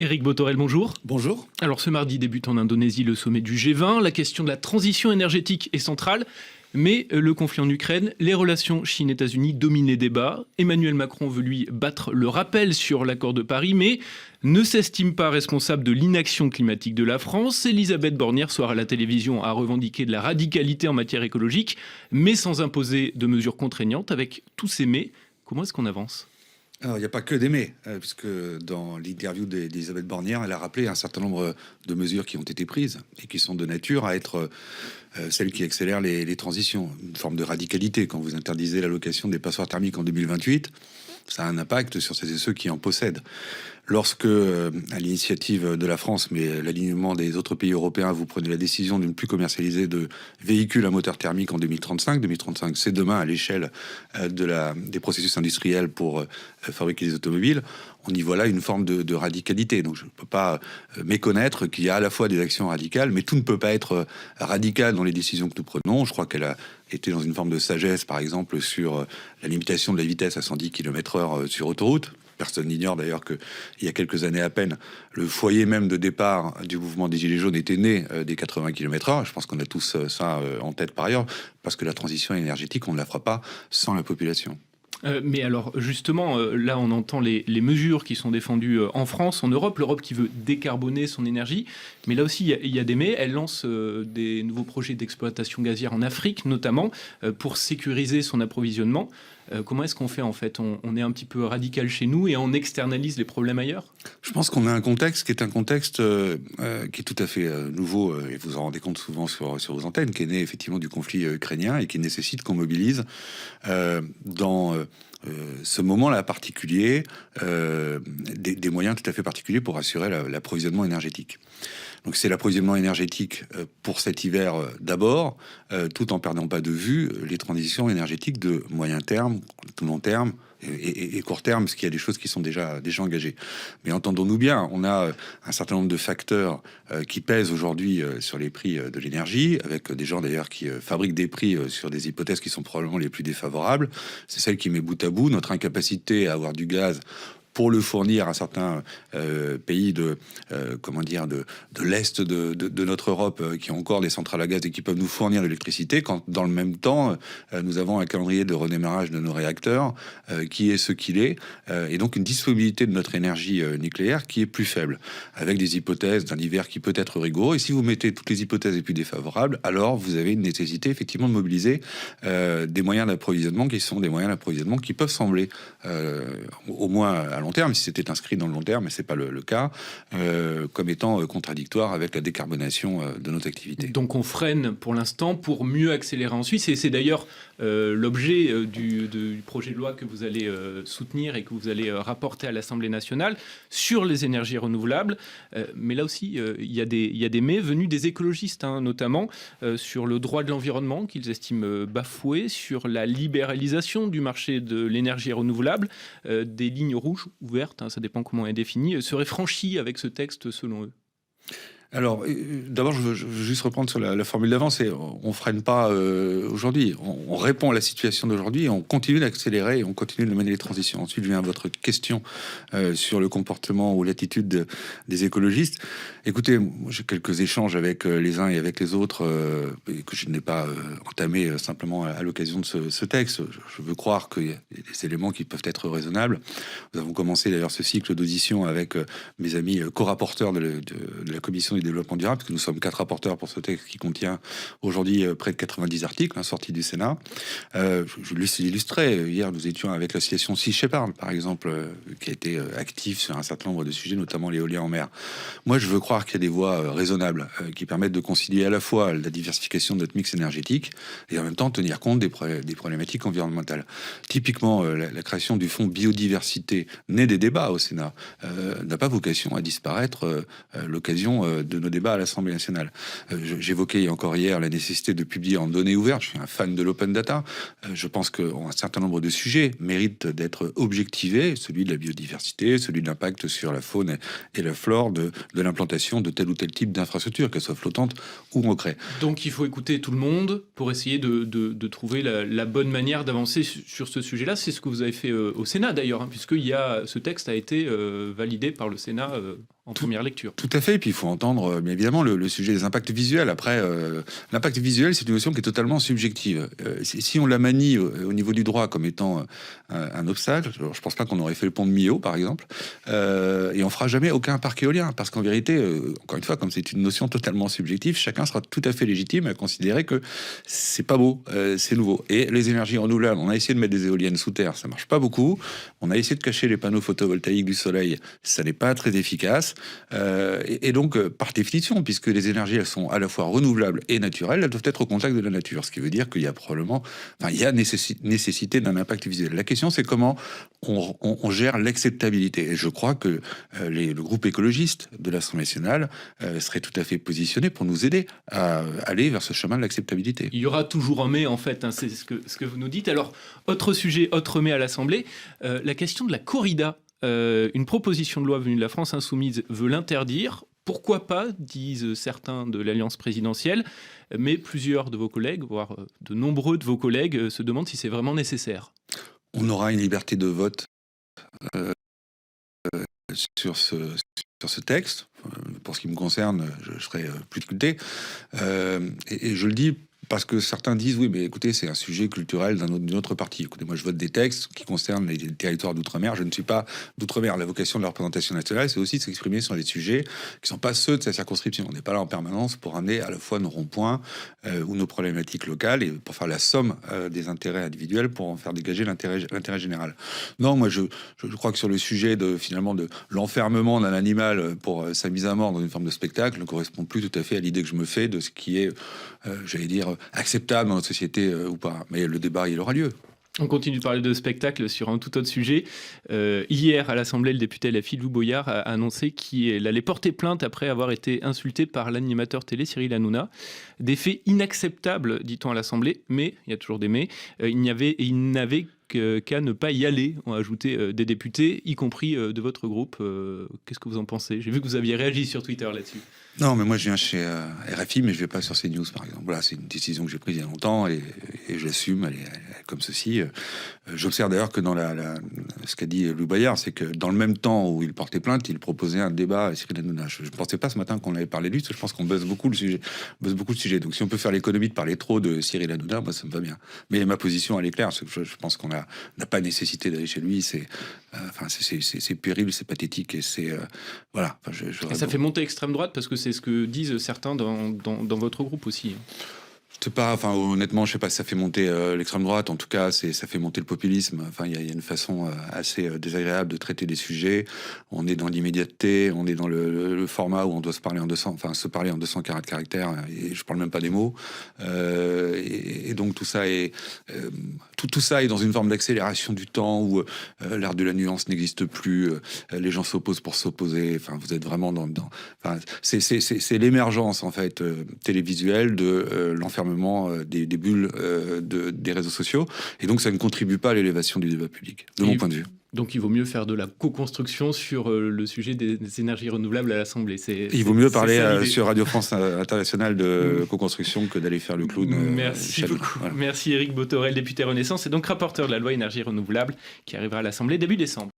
Éric Botorel, bonjour. Bonjour. Alors ce mardi débute en Indonésie le sommet du G20. La question de la transition énergétique est centrale, mais le conflit en Ukraine, les relations Chine-États-Unis dominent les débats. Emmanuel Macron veut lui battre le rappel sur l'accord de Paris, mais ne s'estime pas responsable de l'inaction climatique de la France. Elisabeth Borne, hier soir à la télévision, a revendiqué de la radicalité en matière écologique, mais sans imposer de mesures contraignantes. Avec tous ces mais, comment est-ce qu'on avance ? Alors, il n'y a pas que des mais, puisque dans l'interview d'Elisabeth Borne, elle a rappelé un certain nombre de mesures qui ont été prises et qui sont de nature à être celles qui accélèrent les transitions. Une forme de radicalité. Quand vous interdisez l'allocation des passoires thermiques en 2028, ça a un impact sur celles et ceux qui en possèdent. Lorsque, à l'initiative de la France, mais l'alignement des autres pays européens, vous prenez la décision de ne plus commercialiser de véhicules à moteur thermique en 2035. 2035, c'est demain à l'échelle des processus industriels pour fabriquer des automobiles. On y voit là une forme de radicalité. Donc je ne peux pas méconnaître qu'il y a à la fois des actions radicales, mais tout ne peut pas être radical dans les décisions que nous prenons. Je crois qu'elle a été dans une forme de sagesse, par exemple, sur la limitation de la vitesse à 110 km/h sur autoroute. Personne n'ignore d'ailleurs qu'il y a quelques années à peine, le foyer même de départ du mouvement des Gilets jaunes était né des 80 km/h. Je pense qu'on a tous ça en tête par ailleurs, parce que la transition énergétique, on ne la fera pas sans la population. Mais alors justement, là on entend les mesures qui sont défendues en France, en Europe, l'Europe qui veut décarboner son énergie, mais là aussi il y a des mais, elle lance des nouveaux projets d'exploitation gazière en Afrique notamment, pour sécuriser son approvisionnement. Comment est-ce qu'on fait en fait ? On est un petit peu radical chez nous et on externalise les problèmes ailleurs ? Je pense qu'on a un contexte qui est un contexte qui est tout à fait nouveau, et vous en rendez compte souvent sur vos antennes, qui est né effectivement du conflit ukrainien et qui nécessite qu'on mobilise dans ce moment-là particulier des moyens tout à fait particuliers pour assurer l'approvisionnement énergétique. Donc c'est l'approvisionnement énergétique pour cet hiver d'abord, tout en perdant pas de vue les transitions énergétiques de moyen terme, de long terme et court terme, parce qu'il y a des choses qui sont déjà engagées. Mais entendons-nous bien, on a un certain nombre de facteurs qui pèsent aujourd'hui sur les prix de l'énergie, avec des gens d'ailleurs qui fabriquent des prix sur des hypothèses qui sont probablement les plus défavorables. C'est celle qui met bout à bout notre incapacité à avoir du gaz pour le fournir à certains pays de l'Est de notre Europe qui ont encore des centrales à gaz et qui peuvent nous fournir l'électricité, quand dans le même temps, nous avons un calendrier de redémarrage de nos réacteurs qui est ce qu'il est, et donc une disponibilité de notre énergie nucléaire qui est plus faible, avec des hypothèses d'un hiver qui peut être rigoureux. Et si vous mettez toutes les hypothèses les plus défavorables, alors vous avez une nécessité effectivement de mobiliser des moyens d'approvisionnement qui sont des moyens d'approvisionnement qui peuvent sembler au moins à long terme, si c'était inscrit dans le long terme, mais c'est pas le cas, comme étant contradictoire avec la décarbonation de nos activités. Donc on freine pour l'instant pour mieux accélérer ensuite. C'est d'ailleurs l'objet du projet de loi que vous allez soutenir et que vous allez rapporter à l'Assemblée nationale sur les énergies renouvelables. Mais là aussi, il y a des mais venus des écologistes, notamment sur le droit de l'environnement qu'ils estiment bafoué, sur la libéralisation du marché de l'énergie renouvelable, des lignes rouges ouvertes, ça dépend comment elle est définie, seraient franchies avec ce texte selon eux. Alors, d'abord, je veux juste reprendre sur la formule d'avant, c'est on freine pas aujourd'hui, on répond à la situation d'aujourd'hui et on continue d'accélérer et on continue de mener les transitions. Ensuite vient votre question sur le comportement ou l'attitude des écologistes. Écoutez, j'ai quelques échanges avec les uns et avec les autres que je n'ai pas entamé simplement à l'occasion de ce texte. Je veux croire qu'il y a des éléments qui peuvent être raisonnables. Nous avons commencé d'ailleurs ce cycle d'audition avec mes amis co-rapporteurs de la commission du développement durable, parce que nous sommes 4 rapporteurs pour ce texte qui contient aujourd'hui près de 90 articles sortis du Sénat. Je l'illustrais. Hier, nous étions avec l'association Sea Shepherd, par exemple, qui a été active sur un certain nombre de sujets, notamment l'éolien en mer. Moi, je veux croire qu'il y a des voies raisonnables qui permettent de concilier à la fois la diversification de notre mix énergétique et en même temps tenir compte des problématiques environnementales. Typiquement, la création du fonds biodiversité, né des débats au Sénat, n'a pas vocation à disparaître l'occasion de nos débats à l'Assemblée nationale. J'évoquais encore hier la nécessité de publier en données ouvertes. Je suis un fan de l'open data. Je pense qu'un certain nombre de sujets méritent d'être objectivés, celui de la biodiversité, celui de l'impact sur la faune et la flore de l'implantation de tel ou tel type d'infrastructure, qu'elle soit flottante ou en craie. Donc il faut écouter tout le monde pour essayer de trouver la bonne manière d'avancer sur ce sujet-là. C'est ce que vous avez fait au Sénat d'ailleurs, puisque ce texte a été validé par le Sénat en première lecture. Tout à fait, et puis il faut entendre, bien évidemment, le sujet des impacts visuels. Après, l'impact visuel, c'est une notion qui est totalement subjective. Si on la manie au niveau du droit comme étant un obstacle, alors, je pense pas qu'on aurait fait le pont de Millau, par exemple, et on fera jamais aucun parc éolien, parce qu'en vérité, encore une fois, comme c'est une notion totalement subjective, chacun sera tout à fait légitime à considérer que c'est pas beau, c'est nouveau. Et les énergies renouvelables, on a essayé de mettre des éoliennes sous terre, ça marche pas beaucoup. On a essayé de cacher les panneaux photovoltaïques du soleil, ça n'est pas très efficace. Et donc, par définition, puisque les énergies, elles sont à la fois renouvelables et naturelles, elles doivent être au contact de la nature, ce qui veut dire qu'il y a probablement, il y a nécessité d'un impact visuel. La question, c'est comment on gère l'acceptabilité. Et je crois que le groupe écologiste de l'Assemblée nationale serait tout à fait positionné pour nous aider à aller vers ce chemin de l'acceptabilité. Il y aura toujours un mais, en fait, hein, c'est ce que vous nous dites. Alors, autre sujet, autre mais à l'Assemblée, la question de la corrida. Une proposition de loi venue de la France Insoumise veut l'interdire. Pourquoi pas, disent certains de l'Alliance présidentielle, mais plusieurs de vos collègues, voire de nombreux de vos collègues, se demandent si c'est vraiment nécessaire. On aura une liberté de vote sur ce texte. Pour ce qui me concerne, je serai plus sculpté. Et je le dis parce que certains disent, oui, mais écoutez, c'est un sujet culturel d'une autre partie. Écoutez, moi, je vote des textes qui concernent les territoires d'outre-mer. Je ne suis pas d'outre-mer. La vocation de la représentation nationale, c'est aussi de s'exprimer sur des sujets qui ne sont pas ceux de sa circonscription. On n'est pas là en permanence pour amener à la fois nos ronds-points ou nos problématiques locales et pour faire la somme des intérêts individuels pour en faire dégager l'intérêt général. Non, moi, je crois que sur le sujet de l'enfermement d'un animal pour sa mise à mort dans une forme de spectacle ne correspond plus tout à fait à l'idée que je me fais de ce qui est, j'allais dire, acceptable dans notre société ou pas. Mais le débat, il aura lieu. On continue de parler de spectacle sur un tout autre sujet. Hier, à l'Assemblée, le député LFI Louis Boyard a annoncé qu'il allait porter plainte après avoir été insulté par l'animateur télé Cyril Hanouna. Des faits inacceptables, dit-on à l'Assemblée, mais, il y a toujours des mais, il n'avait qu'à ne pas y aller, ont ajouté des députés, y compris de votre groupe. Qu'est-ce que vous en pensez ? J'ai vu que vous aviez réagi sur Twitter là-dessus. Non, mais moi je viens chez RFI, mais je vais pas sur CNews par exemple. Voilà, c'est une décision que j'ai prise il y a longtemps et je l'assume. Elle est comme ceci. J'observe d'ailleurs que dans ce qu'a dit Louis Boyard, c'est que dans le même temps où il portait plainte, il proposait un débat à Cyril Hanouna. Je ne pensais pas ce matin qu'on avait parlé de lui, parce que je pense qu'on buzz beaucoup le sujet. Donc si on peut faire l'économie de parler trop de Cyril Hanouna, moi ça me va bien. Mais ma position elle est claire. Je pense qu'on n'a pas nécessité d'aller chez lui. C'est puéril, c'est pathétique et c'est voilà. Et ça fait monter extrême droite parce que c'est ce que disent certains dans votre groupe aussi. Je sais pas, enfin honnêtement, je sais pas si ça fait monter l'extrême droite. En tout cas, ça fait monter le populisme. Enfin, il y a une façon assez désagréable de traiter des sujets. On est dans l'immédiateté, on est dans le format où on doit se parler en 200 caractères. Et je parle même pas des mots. Et donc tout ça est dans une forme d'accélération du temps où l'art de la nuance n'existe plus. Les gens s'opposent pour s'opposer. Enfin, vous êtes vraiment enfin, c'est l'émergence en fait télévisuelle de l'enfermement des bulles des réseaux sociaux, et donc ça ne contribue pas à l'élévation du débat public, de mon point de vue. Donc il vaut mieux faire de la co-construction sur le sujet des énergies renouvelables à l'Assemblée. Il vaut mieux parler sur Radio France Internationale de co-construction que d'aller faire le clown. Merci beaucoup. Voilà. Merci Éric Bothorel, député Renaissance, et donc rapporteur de la loi énergie renouvelable qui arrivera à l'Assemblée début décembre.